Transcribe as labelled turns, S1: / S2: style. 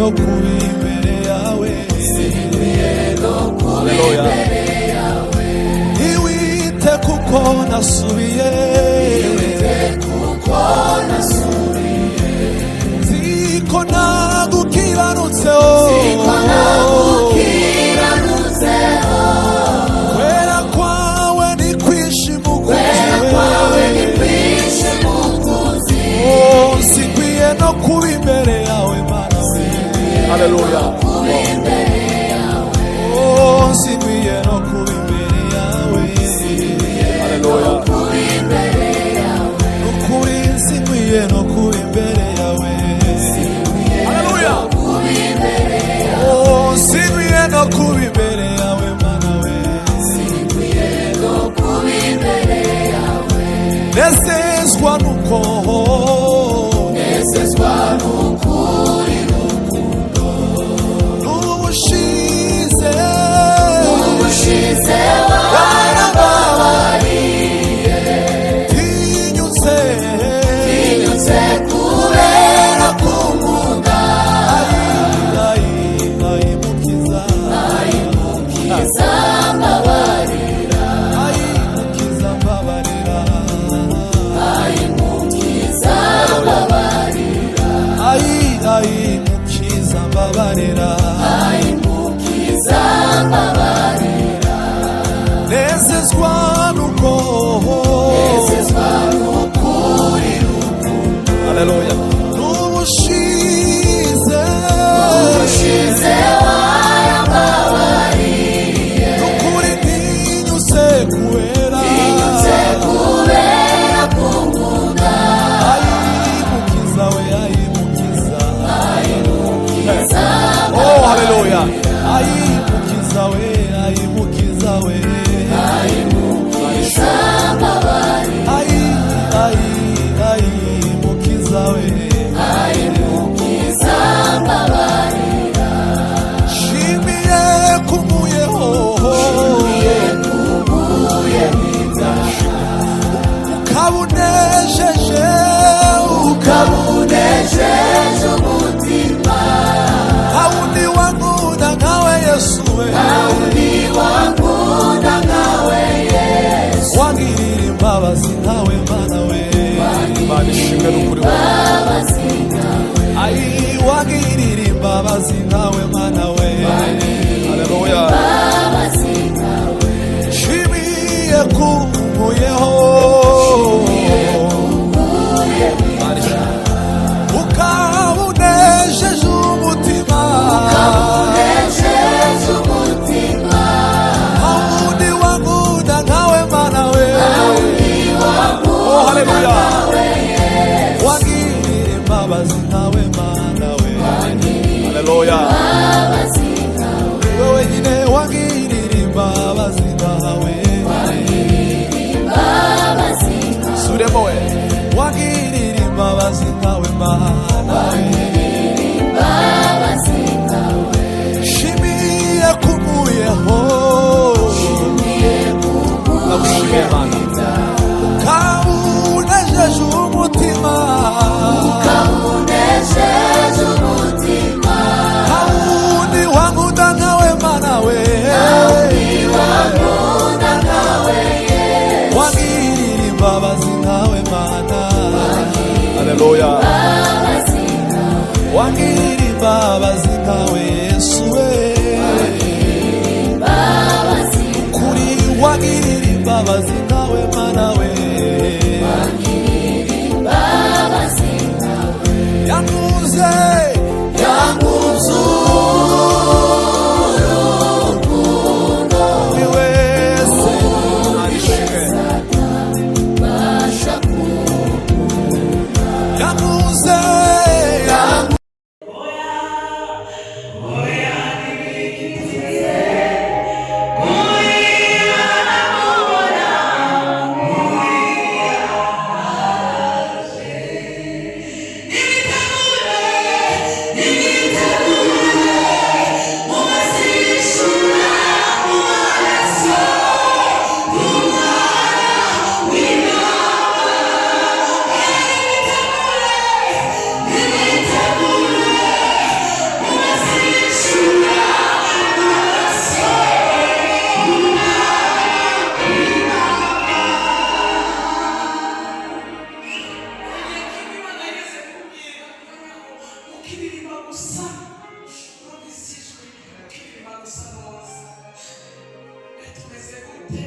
S1: no kuba imbere yawe, ntiwite kuko nasubiye, ziko nagukiranutseho, kwera kwawe ni kwinshi mukuzi, sikwiye no kuba imbere yawe Mana we. Haleluya. Sikwiye no kuba imbere yawe, haleluya. Nukuri sikwiye no kuba imbere yawe, haleluya. Sikwiye no kuba imbere yawe Mana we, nezezwa nuko n'ukuri n'urukundo n'ubushize warambabariye, tinyutse kubera kunkunda, mukiza mbabarira, mukiza mbabarira, mukiza mbabarira, nezezwa nuko haleluya, n'ubushize warambabariye, nukuri ntinyuze kubera kunkunda, mukiza we, mukiza, oh haleluya, mukiza we, mukiza we, mukiza we, shimiye kumuyeho, ukabunejeje umutima, haundi wankunda nkawe Yesu we, wangirira imbabazi nkawe Mana we, Mana ishimwe n'ukuri we, wangirira imbabazi nkawe Mana we, haleluya. Shimiye kunkuyeho, ukabunejeje umutima, haundi wankunda nkawe Mana we, oh haleluya. Wangirira imbabazi nkawe Mana we, haleluya. Wewe nyine wangirira imbabazi nkawe, suremo we, wangirira imbabazi nkawe Mana we, shimiye kumuyeho, nagushimiye Mana, ukabunejeje umutima, haundi wankunda nkawe Mana we, wangirira imbabazi nkawe Mana, haleluya. Wangirira imbabazi nkawe Yesu we, kuri wangirira imbabazi nkawe Mana we, yanguze urukundo, ni wese arishimwe, yanguze
S2: ukiririmba gusa numvise ijwi ukiririmba gusa neza tumeze gute